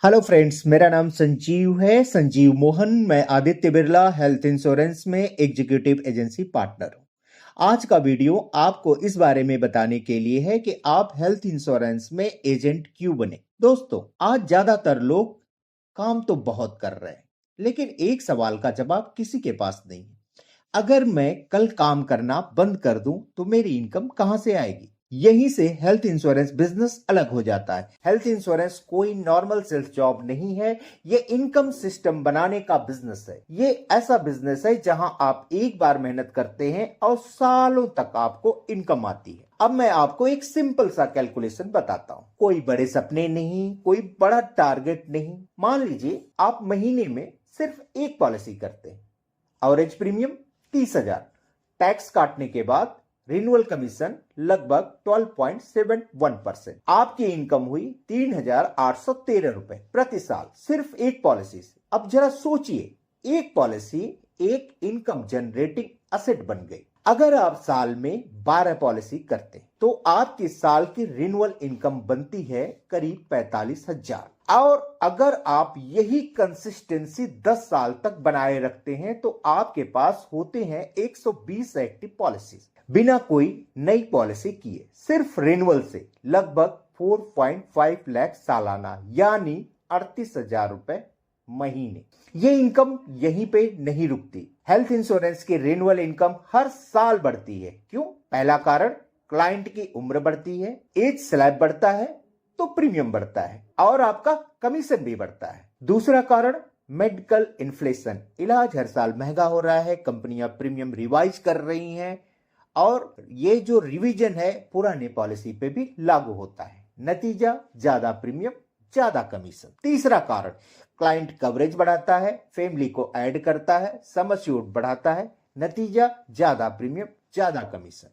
Hello friends, मेरा नाम संजीव है, संजीव मोहन। मैं आदित्य बिरला हेल्थ इंश्योरेंस में एग्जीक्यूटिव एजेंसी पार्टनर हूं। आज का वीडियो आपको इस बारे में बताने के लिए है कि आप हेल्थ इंश्योरेंस में एजेंट क्यों बने। दोस्तों, आज ज्यादातर लोग काम तो बहुत कर रहे हैं, लेकिन एक सवाल का जवाब किसी के पास नहीं है। अगर मैं कल काम करना बंद कर दूं तो मेरी इनकम कहां से आएगी। यहीं से हेल्थ इंश्योरेंस बिजनेस अलग हो जाता है। हेल्थ इंश्योरेंस कोई नॉर्मल सेल्स जॉब नहीं है, ये इनकम सिस्टम बनाने का बिजनेस है। ये ऐसा बिजनेस है जहां आप एक बार मेहनत करते हैं और सालों तक आपको इनकम आती है। अब मैं आपको एक सिंपल सा कैलकुलेशन बताता हूं। कोई बड़े सपने नहीं, कोई बड़ा टारगेट नहीं। मान लीजिए आप महीने में सिर्फ एक पॉलिसी करते हैं, एवरेज प्रीमियम 30,000, टैक्स काटने के बाद रिन्यूअल कमीशन लगभग 12.71%। आपकी इनकम हुई 3,813 रुपए प्रति साल, सिर्फ एक पॉलिसी से। अब जरा सोचिए, एक पॉलिसी एक इनकम जनरेटिंग असेट बन गई। अगर आप साल में 12 पॉलिसी करते तो आपकी साल की रिन्यूअल इनकम बनती है करीब 45,000। और अगर आप यही कंसिस्टेंसी 10 साल तक बनाए रखते हैं तो आपके पास होते हैं 120 एक्टिव पॉलिसीज। बिना कोई नई पॉलिसी किए, सिर्फ रिन्यूअल से लगभग 4.5 लाख सालाना, यानी 38,000 रुपए महीने। ये इनकम यहीं पे नहीं रुकती। हेल्थ इंश्योरेंस की रिन्यूअल इनकम हर साल बढ़ती है। क्यों? पहला कारण, क्लाइंट की उम्र बढ़ती है, एज स्लैब बढ़ता है तो प्रीमियम बढ़ता है और आपका कमीशन भी बढ़ता है। दूसरा कारण, मेडिकल इन्फ्लेशन। इलाज हर साल महंगा हो रहा है, कंपनियां प्रीमियम रिवाइज कर रही हैं और ये जो रिवीजन है पुरानी पॉलिसी पे भी लागू होता है। नतीजा, ज्यादा प्रीमियम ज्यादा कमीशन। तीसरा कारण, क्लाइंट कवरेज बढ़ाता है, फैमिली को ऐड करता है, सम एश्योर्ड बढ़ाता है। नतीजा, ज्यादा प्रीमियम ज्यादा कमीशन।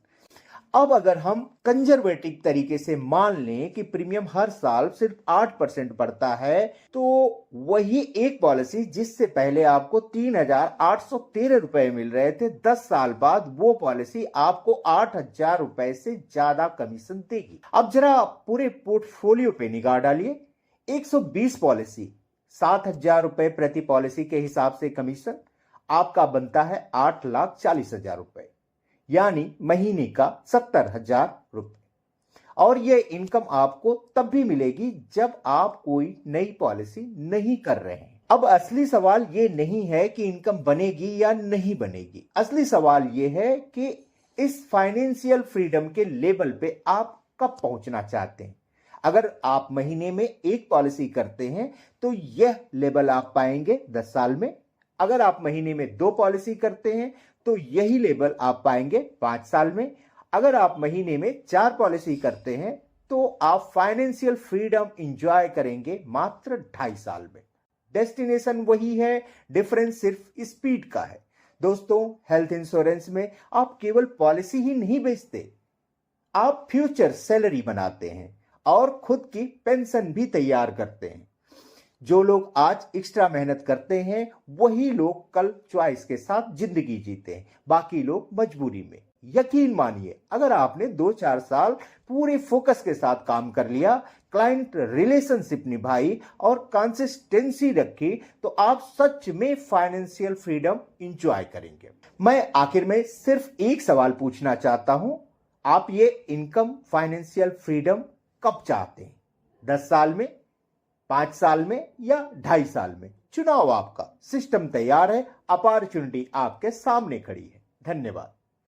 अब अगर हम कंजर्वेटिव तरीके से मान लें कि प्रीमियम हर साल सिर्फ 8% बढ़ता है, तो वही एक पॉलिसी जिससे पहले आपको 3,813 रुपए मिल रहे थे, 10 साल बाद वो पॉलिसी आपको 8,000 रुपए से ज्यादा कमीशन देगी। अब जरा पूरे पोर्टफोलियो पे निगाह डालिए। 120 पॉलिसी, 7,000 रुपए प्रति पॉलिसी के हिसाब से कमीशन आपका बनता है 8,40,000 रुपए, यानी महीने का 70,000 रुपए। और यह इनकम आपको तब भी मिलेगी जब आप कोई नई पॉलिसी नहीं कर रहे हैं। अब असली सवाल यह नहीं है कि इनकम बनेगी या नहीं बनेगी। असली सवाल यह है कि इस फाइनेंशियल फ्रीडम के लेवल पे आप कब पहुंचना चाहते हैं। अगर आप महीने में एक पॉलिसी करते हैं तो यह लेवल आप पाएंगे 10 साल में। अगर आप महीने में 2 पॉलिसी करते हैं तो यही लेवल आप पाएंगे 5 साल में। अगर आप महीने में 4 पॉलिसी करते हैं तो आप फाइनेंशियल फ्रीडम एंजॉय करेंगे मात्र 2.5 साल में। डेस्टिनेशन वही है, डिफरेंस सिर्फ स्पीड का है। दोस्तों, हेल्थ इंश्योरेंस में आप केवल पॉलिसी ही नहीं बेचते, आप फ्यूचर सैलरी बनाते हैं और खुद की पेंशन भी तैयार करते हैं। जो लोग आज एक्स्ट्रा मेहनत करते हैं वही लोग कल चॉइस के साथ जिंदगी जीते हैं, बाकी लोग मजबूरी में। यकीन मानिए, अगर आपने 2-4 साल पूरे फोकस के साथ काम कर लिया, क्लाइंट रिलेशनशिप निभाई और कंसिस्टेंसी रखी, तो आप सच में फाइनेंशियल फ्रीडम एंजॉय करेंगे। मैं आखिर में सिर्फ एक सवाल पूछना चाहता हूं, आप ये इनकम फाइनेंशियल फ्रीडम कब चाहते हैं? 10 साल में, 5 साल में या 2.5 साल में? चुनाव आपका, सिस्टम तैयार है, अपॉर्चुनिटी आपके सामने खड़ी है। धन्यवाद।